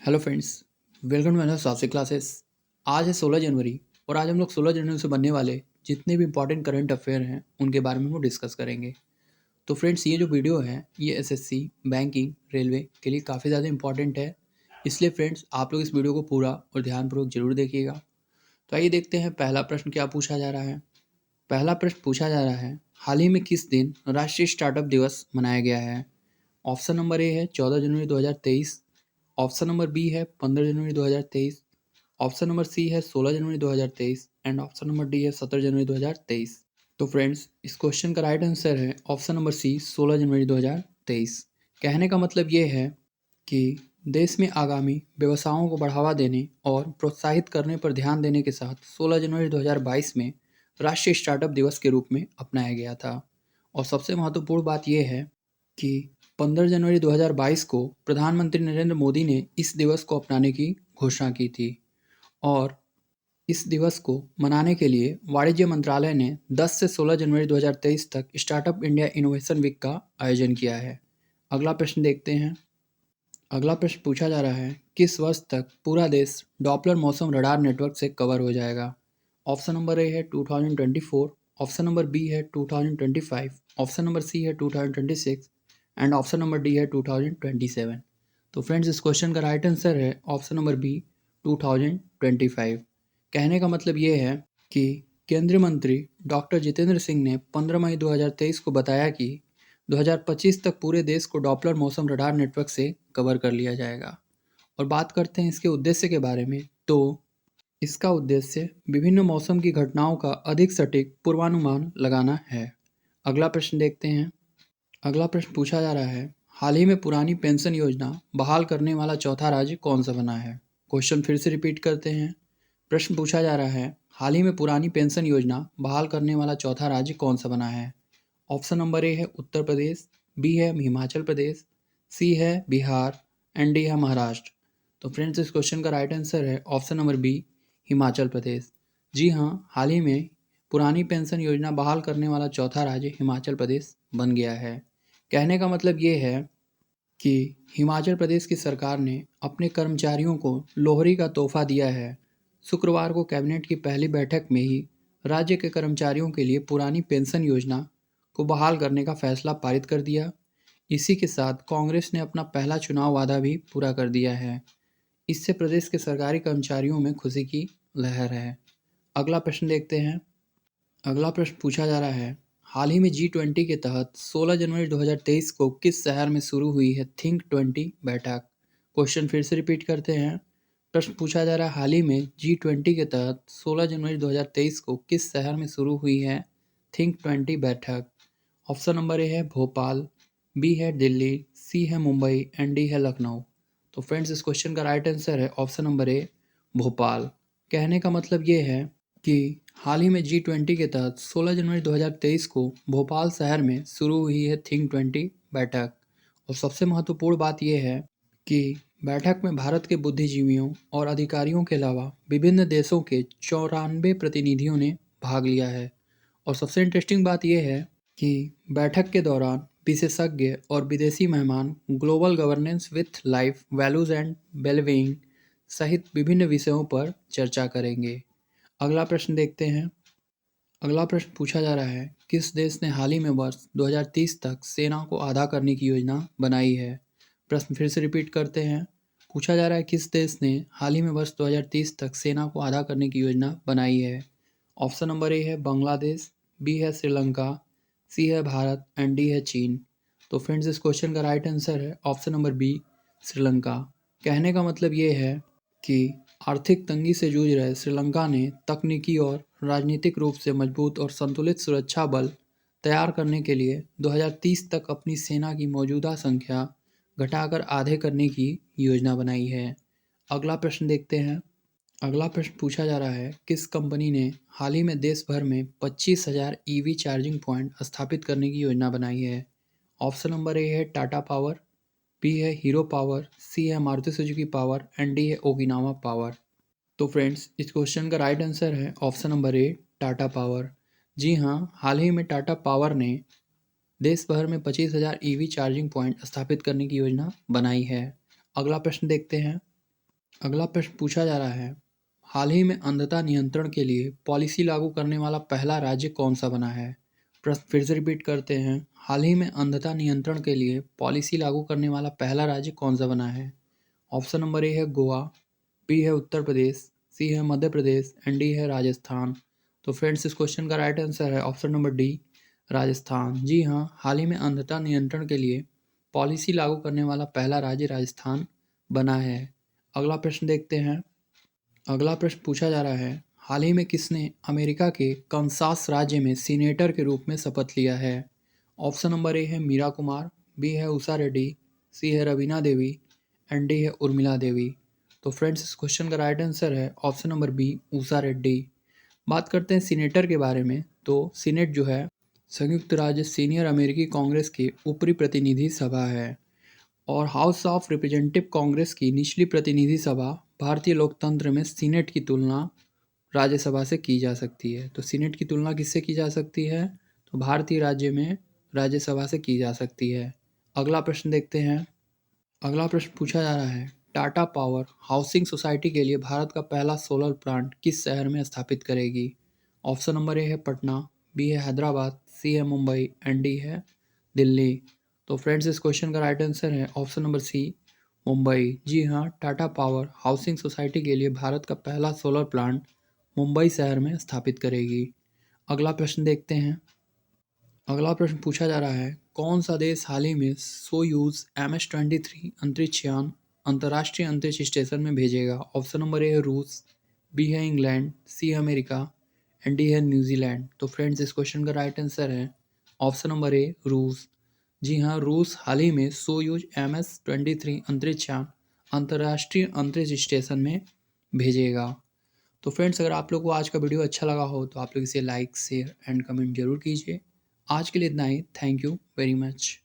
Hello friends, welcome to another Sahasik classes. आज है 16 जनवरी और आज हम लोग 16 जनवरी से बनने वाले जितने भी इंपॉर्टेंट करंट अफेयर हैं उनके बारे में हम डिस्कस करेंगे। तो फ्रेंड्स, ये जो वीडियो है ये एसएससी, बैंकिंग, रेलवे के लिए काफ़ी ज़्यादा इंपॉर्टेंट है। इसलिए फ्रेंड्स, आप लोग इस वीडियो को पूरा और ध्यानपूर्वक जरूर देखिएगा। तो आइए देखते हैं पहला प्रश्न क्या पूछा जा रहा है। पहला प्रश्न पूछा जा रहा है, हाल ही में किस दिन राष्ट्रीय स्टार्टअप दिवस मनाया गया है। ऑप्शन नंबर ए है 14 जनवरी 2023, ऑप्शन नंबर बी है 15 जनवरी 2023, ऑप्शन नंबर सी है 16 जनवरी 2023 एंड ऑप्शन नंबर डी है 17 जनवरी 2023। तो फ्रेंड्स, इस क्वेश्चन का राइट आंसर है ऑप्शन नंबर सी 16 जनवरी 2023। कहने का मतलब ये है कि देश में आगामी व्यवसायों को बढ़ावा देने और प्रोत्साहित करने पर ध्यान देने के साथ 16 जनवरी 2022 में राष्ट्रीय स्टार्टअप दिवस के रूप में अपनाया गया था। और सबसे महत्वपूर्ण बात यह है कि 15 जनवरी 2022 को प्रधानमंत्री नरेंद्र मोदी ने इस दिवस को अपनाने की घोषणा की थी। और इस दिवस को मनाने के लिए वाणिज्य मंत्रालय ने 10 से 16 जनवरी 2023 तक स्टार्टअप इंडिया इनोवेशन वीक का आयोजन किया है। अगला प्रश्न देखते हैं। अगला प्रश्न पूछा जा रहा है, किस वर्ष तक पूरा देश डॉपलर मौसम रडार नेटवर्क से कवर हो जाएगा। ऑप्शन नंबर ए है 2024, ऑप्शन नंबर बी है 2025, ऑप्शन नंबर सी है 2026 एंड ऑप्शन नंबर डी है 2027। तो फ्रेंड्स, इस क्वेश्चन का राइट आंसर है ऑप्शन नंबर बी 2025। कहने का मतलब ये है कि केंद्रीय मंत्री डॉक्टर जितेंद्र सिंह ने 15 मई 2023 को बताया कि 2025 तक पूरे देश को डॉपलर मौसम रडार नेटवर्क से कवर कर लिया जाएगा। और बात करते हैं इसके उद्देश्य के बारे में, तो इसका उद्देश्य विभिन्न मौसम की घटनाओं का अधिक सटीक पूर्वानुमान लगाना है। अगला प्रश्न देखते हैं। अगला प्रश्न पूछा जा रहा है, हाल ही में पुरानी पेंशन योजना बहाल करने वाला चौथा राज्य कौन सा बना है। क्वेश्चन फिर से रिपीट करते हैं। प्रश्न पूछा जा रहा है, हाल ही में पुरानी पेंशन योजना बहाल करने वाला चौथा राज्य कौन सा बना है। ऑप्शन नंबर ए है उत्तर प्रदेश, बी है हिमाचल प्रदेश, सी है बिहार एंड डी है महाराष्ट्र। तो फ्रेंड्स, इस क्वेश्चन का राइट आंसर है option number B, Himachal Pradesh. जी हाँ, हाल ही में पुरानी पेंशन योजना बहाल करने वाला चौथा राज्य हिमाचल प्रदेश बन गया है। कहने का मतलब ये है कि हिमाचल प्रदेश की सरकार ने अपने कर्मचारियों को लोहड़ी का तोहफा दिया है। शुक्रवार को कैबिनेट की पहली बैठक में ही राज्य के कर्मचारियों के लिए पुरानी पेंशन योजना को बहाल करने का फैसला पारित कर दिया। इसी के साथ कांग्रेस ने अपना पहला चुनाव वादा भी पूरा कर दिया है। इससे प्रदेश के सरकारी कर्मचारियों में खुशी की लहर है। अगला प्रश्न देखते हैं। अगला प्रश्न पूछा जा रहा है, हाल ही में G20 के तहत 16 जनवरी 2023 को किस शहर में शुरू हुई है थिंक 20 बैठक। क्वेश्चन फिर से रिपीट करते हैं। प्रश्न पूछा जा रहा है, हाल ही में G20 के तहत 16 जनवरी 2023 को किस शहर में शुरू हुई है थिंक 20 बैठक। ऑप्शन नंबर ए है भोपाल, बी है दिल्ली, सी है मुंबई एंड डी है लखनऊ। तो फ्रेंड्स, इस क्वेश्चन का राइट आंसर है ऑप्शन नंबर ए, भोपाल। कहने का मतलब ये है कि हाल ही में G20 के तहत 16 जनवरी 2023 को भोपाल शहर में शुरू हुई है थिंक 20 बैठक। और सबसे महत्वपूर्ण बात यह है कि बैठक में भारत के बुद्धिजीवियों और अधिकारियों के अलावा विभिन्न देशों के 94 प्रतिनिधियों ने भाग लिया है। और सबसे इंटरेस्टिंग बात यह है कि बैठक के दौरान विशेषज्ञ और विदेशी मेहमान global governance with life values and wellbeing सहित विभिन्न विषयों पर चर्चा करेंगे। अगला प्रश्न देखते हैं। अगला प्रश्न पूछा जा रहा है, किस देश ने हाल ही में वर्ष 2030 तक सेना को आधा करने की योजना बनाई है। प्रश्न फिर से रिपीट करते हैं। पूछा जा रहा है, किस देश ने हाल ही में वर्ष 2030 तक सेना को आधा करने की योजना बनाई है। ऑप्शन नंबर ए है बांग्लादेश, बी है श्रीलंका, सी है भारत एंड डी है चीन। तो फ्रेंड्स, इस क्वेश्चन का राइट आंसर है ऑप्शन नंबर बी, श्रीलंका। कहने का मतलब ये है कि आर्थिक तंगी से जूझ रहे श्रीलंका ने तकनीकी और राजनीतिक रूप से मजबूत और संतुलित सुरक्षा बल तैयार करने के लिए 2030 तक अपनी सेना की मौजूदा संख्या घटाकर आधे करने की योजना बनाई है। अगला प्रश्न देखते हैं। अगला प्रश्न पूछा जा रहा है, किस कंपनी ने हाल ही में देश भर में 25,000 ईवी चार्जिंग पॉइंट स्थापित करने की योजना बनाई है। ऑप्शन नंबर ए है टाटा पावर, बी है हीरो पावर, सी है Maruti Suzuki power and D है ओकिनावा पावर। तो फ्रेंड्स, इस क्वेश्चन का राइट आंसर है option number A, Tata power. जी हाँ, हाल ही में टाटा पावर ने देश भर में 25,000 ईवी चार्जिंग पॉइंट स्थापित करने की योजना बनाई है। अगला प्रश्न देखते हैं। अगला प्रश्न पूछा जा रहा है, हाल ही में अंधता नियंत्रण के लिए पॉलिसी लागू करने वाला पहला राज्य कौन सा बना है? प्रश्न फिर से रिपीट करते हैं, हाल ही में अंधता नियंत्रण के लिए पॉलिसी लागू करने वाला पहला राज्य कौन सा बना है? ऑप्शन नंबर ए है गोवा, बी है उत्तर प्रदेश, सी है मध्य प्रदेश एंड डी है राजस्थान। तो फ्रेंड्स, इस क्वेश्चन का राइट आंसर है ऑप्शन नंबर डी, राजस्थान। जी हाँ, हाल ही में अंधता नियंत्रण के लिए पॉलिसी लागू करने वाला पहला राज्य राजस्थान बना है। अगला प्रश्न देखते हैं। अगला प्रश्न पूछा जा रहा है, हाल ही में किसने अमेरिका के कंसास राज्य में सीनेटर के रूप में शपथ लिया है? ऑप्शन नंबर ए है मीरा कुमार, बी है उषा रेड्डी, सी है रवीना देवी एंड डी है उर्मिला देवी। तो फ्रेंड्स, इस क्वेश्चन का राइट आंसर है option number B, Usha Reddy. बात करते हैं सीनेटर के बारे में। तो सीनेट जो है संयुक्त राज्य सीनियर अमेरिकी कांग्रेस की ऊपरी प्रतिनिधि सभा है और हाउस ऑफ रिप्रेजेंटेटिव कांग्रेस की निचली प्रतिनिधि सभा। भारतीय लोकतंत्र में सीनेट की तुलना राज्यसभा से की जा सकती है। तो सीनेट की तुलना किससे की जा सकती है? तो भारतीय राज्य में राज्यसभा से की जा सकती है। अगला प्रश्न देखते हैं। अगला प्रश्न पूछा जा रहा है, टाटा पावर हाउसिंग सोसाइटी के लिए भारत का पहला सोलर प्लांट किस शहर में स्थापित करेगी? ऑप्शन नंबर ए है पटना, बी है हैदराबाद, सी है मुंबई एंड डी है दिल्ली। तो फ्रेंड्स, इस क्वेश्चन का राइट आंसर है ऑप्शन नंबर सी, मुंबई। जी हाँ, टाटा पावर हाउसिंग सोसाइटी के लिए भारत का पहला सोलर प्लांट मुंबई शहर में स्थापित करेगी। अगला प्रश्न देखते हैं। अगला प्रश्न पूछा जा रहा है, कौन सा देश हाल ही में सोयूज MS-23 अंतरिक्ष यान अंतर्राष्ट्रीय अंतरिक्ष स्टेशन में भेजेगा? ऑप्शन नंबर ए है रूस, बी है इंग्लैंड, सी है अमेरिका एंड डी है न्यूजीलैंड। तो फ्रेंड्स, इस क्वेश्चन का राइट आंसर है ऑप्शन नंबर ए, रूस। जी हाँ, रूस हाल ही में सोयूज MS-23 अंतरिक्ष यान अंतर्राष्ट्रीय अंतरिक्ष स्टेशन में भेजेगा। तो फ्रेंड्स, अगर आप लोग को आज का वीडियो अच्छा लगा हो तो आप लोग इसे लाइक शेयर एंड कमेंट जरूर कीजिए। आज के लिए इतना ही। Thank you very much.